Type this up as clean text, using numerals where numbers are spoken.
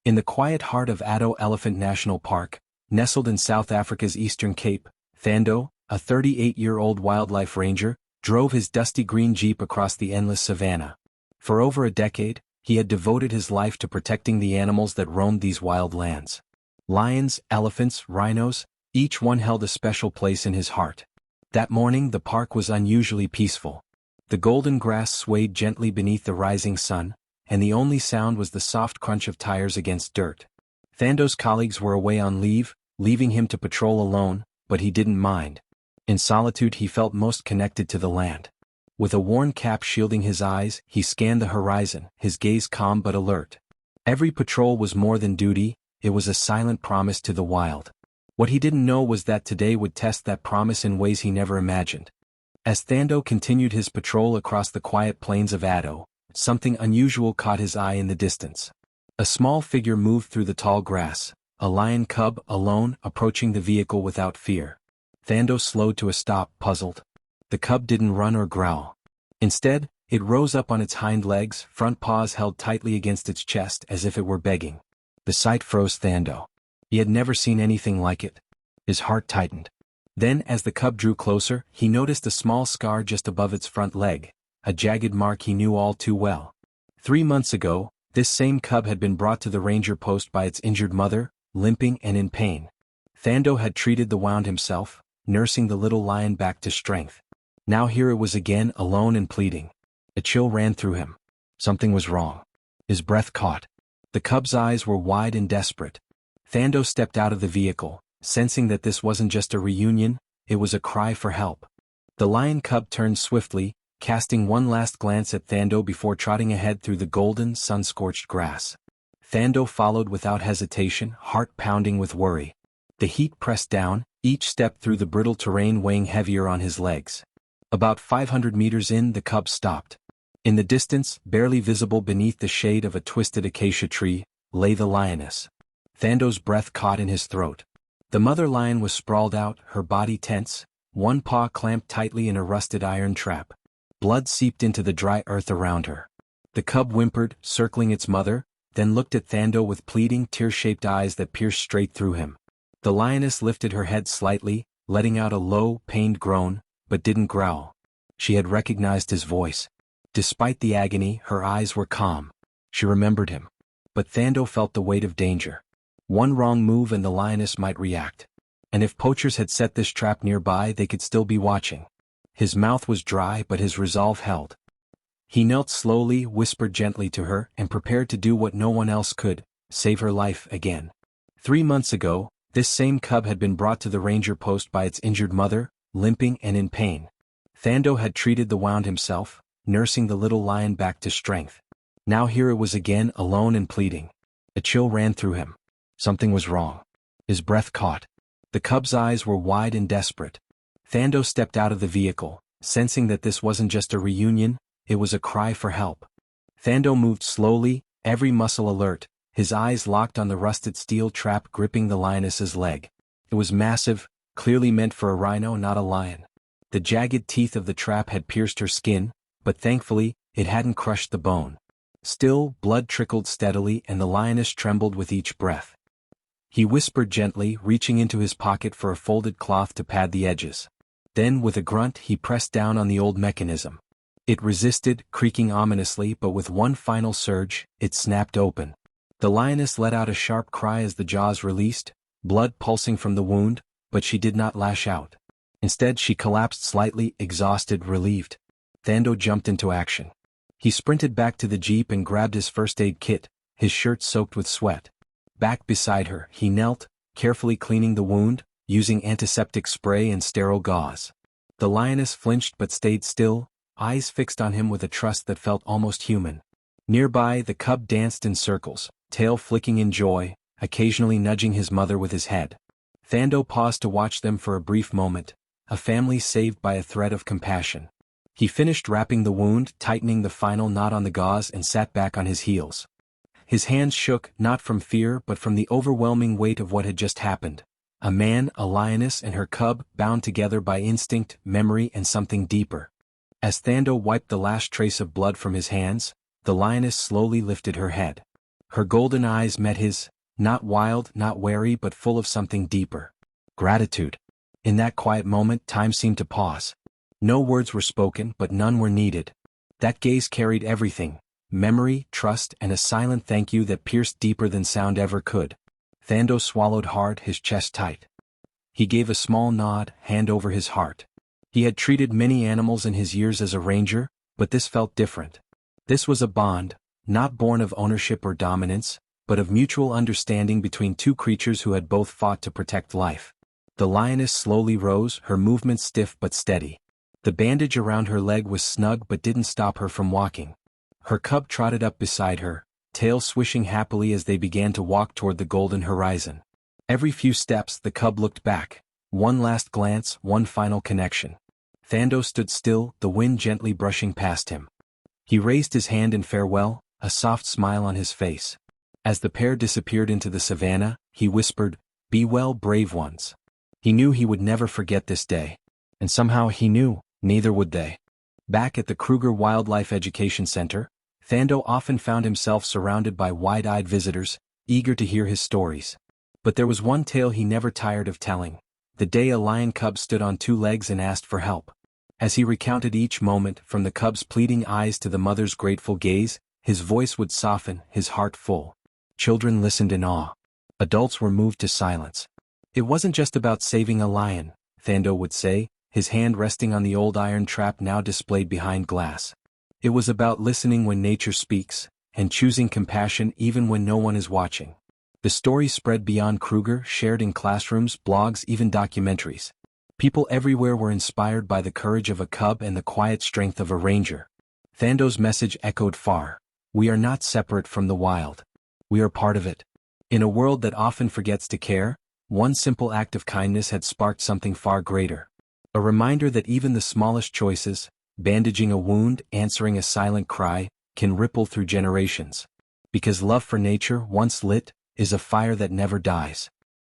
In the quiet heart of Addo Elephant National Park, nestled in South Africa's Eastern Cape, Thando, a 38-year-old wildlife ranger, drove his dusty green jeep across the endless savanna. For over a decade, he had devoted his life to protecting the animals that roamed these wild lands. Lions, elephants, rhinos, each one held a special place in his heart. That morning the park was unusually peaceful. The golden grass swayed gently beneath the rising sun, and the only sound was the soft crunch of tires against dirt. Thando's colleagues were away on leave, leaving him to patrol alone, but he didn't mind. In solitude he felt most connected to the land. With a worn cap shielding his eyes, he scanned the horizon, his gaze calm but alert. Every patrol was more than duty, it was a silent promise to the wild. What he didn't know was that today would test that promise in ways he never imagined. As Thando continued his patrol across the quiet plains of Addo, something unusual caught his eye in the distance. A small figure moved through the tall grass, a lion cub, alone, approaching the vehicle without fear. Thando slowed to a stop, puzzled. The cub didn't run or growl. Instead, it rose up on its hind legs, front paws held tightly against its chest as if it were begging. The sight froze Thando. He had never seen anything like it. His heart tightened. Then, as the cub drew closer, he noticed a small scar just above its front leg, a jagged mark he knew all too well. 3 months ago, this same cub had been brought to the ranger post by its injured mother, limping and in pain. Thando had treated the wound himself, nursing the little lion back to strength. Now here it was again, alone and pleading. A chill ran through him. Something was wrong. His breath caught. The cub's eyes were wide and desperate. Thando stepped out of the vehicle, sensing that this wasn't just a reunion, it was a cry for help. The lion cub turned swiftly, casting one last glance at Thando before trotting ahead through the golden, sun-scorched grass. Thando followed without hesitation, heart pounding with worry. The heat pressed down, each step through the brittle terrain weighing heavier on his legs. About 500 meters in, the cub stopped. In the distance, barely visible beneath the shade of a twisted acacia tree, lay the lioness. Thando's breath caught in his throat. The mother lion was sprawled out, her body tense, one paw clamped tightly in a rusted iron trap. Blood seeped into the dry earth around her. The cub whimpered, circling its mother, then looked at Thando with pleading, tear-shaped eyes that pierced straight through him. The lioness lifted her head slightly, letting out a low, pained groan, but didn't growl. She had recognized his voice. Despite the agony, her eyes were calm. She remembered him. But Thando felt the weight of danger. One wrong move and the lioness might react. And if poachers had set this trap nearby, they could still be watching. His mouth was dry, but his resolve held. He knelt slowly, whispered gently to her, and prepared to do what no one else could, save her life again. 3 months ago, this same cub had been brought to the ranger post by its injured mother, limping and in pain. Thando had treated the wound himself, nursing the little lion back to strength. Now here it was again, alone and pleading. A chill ran through him. Something was wrong. His breath caught. The cub's eyes were wide and desperate. Thando stepped out of the vehicle, sensing that this wasn't just a reunion, it was a cry for help. Thando moved slowly, every muscle alert, his eyes locked on the rusted steel trap gripping the lioness's leg. It was massive, clearly meant for a rhino, not a lion. The jagged teeth of the trap had pierced her skin, but thankfully, it hadn't crushed the bone. Still, blood trickled steadily and the lioness trembled with each breath. He whispered gently, reaching into his pocket for a folded cloth to pad the edges. Then, with a grunt, he pressed down on the old mechanism. It resisted, creaking ominously, but with one final surge, it snapped open. The lioness let out a sharp cry as the jaws released, blood pulsing from the wound, but she did not lash out. Instead, she collapsed slightly, exhausted, relieved. Thando jumped into action. He sprinted back to the jeep and grabbed his first aid kit, his shirt soaked with sweat. Back beside her, he knelt, carefully cleaning the wound, using antiseptic spray and sterile gauze. The lioness flinched but stayed still, eyes fixed on him with a trust that felt almost human. Nearby, the cub danced in circles, tail flicking in joy, occasionally nudging his mother with his head. Thando paused to watch them for a brief moment, a family saved by a thread of compassion. He finished wrapping the wound, tightening the final knot on the gauze, and sat back on his heels. His hands shook, not from fear but from the overwhelming weight of what had just happened. A man, a lioness, and her cub, bound together by instinct, memory, and something deeper. As Thando wiped the last trace of blood from his hands, the lioness slowly lifted her head. Her golden eyes met his, not wild, not wary, but full of something deeper. Gratitude. In that quiet moment, time seemed to pause. No words were spoken, but none were needed. That gaze carried everything: memory, trust, and a silent thank you that pierced deeper than sound ever could. Thando swallowed hard, his chest tight. He gave a small nod, hand over his heart. He had treated many animals in his years as a ranger, but this felt different. This was a bond, not born of ownership or dominance, but of mutual understanding between two creatures who had both fought to protect life. The lioness slowly rose, her movements stiff but steady. The bandage around her leg was snug but didn't stop her from walking. Her cub trotted up beside her, tail swishing happily as they began to walk toward the golden horizon. Every few steps the cub looked back. One last glance, one final connection. Thando stood still, the wind gently brushing past him. He raised his hand in farewell, a soft smile on his face. As the pair disappeared into the savannah, he whispered, "Be well, brave ones." He knew he would never forget this day. And somehow he knew, neither would they. Back at the Kruger Wildlife Education Center, Thando often found himself surrounded by wide-eyed visitors, eager to hear his stories. But there was one tale he never tired of telling: the day a lion cub stood on two legs and asked for help. As he recounted each moment, from the cub's pleading eyes to the mother's grateful gaze, his voice would soften, his heart full. Children listened in awe. Adults were moved to silence. It wasn't just about saving a lion, Thando would say, his hand resting on the old iron trap now displayed behind glass. It was about listening when nature speaks, and choosing compassion even when no one is watching. The story spread beyond Kruger, shared in classrooms, blogs, even documentaries. People everywhere were inspired by the courage of a cub and the quiet strength of a ranger. Thando's message echoed far: we are not separate from the wild. We are part of it. In a world that often forgets to care, one simple act of kindness had sparked something far greater. A reminder that even the smallest choices, bandaging a wound, answering a silent cry, can ripple through generations. Because love for nature, once lit, is a fire that never dies.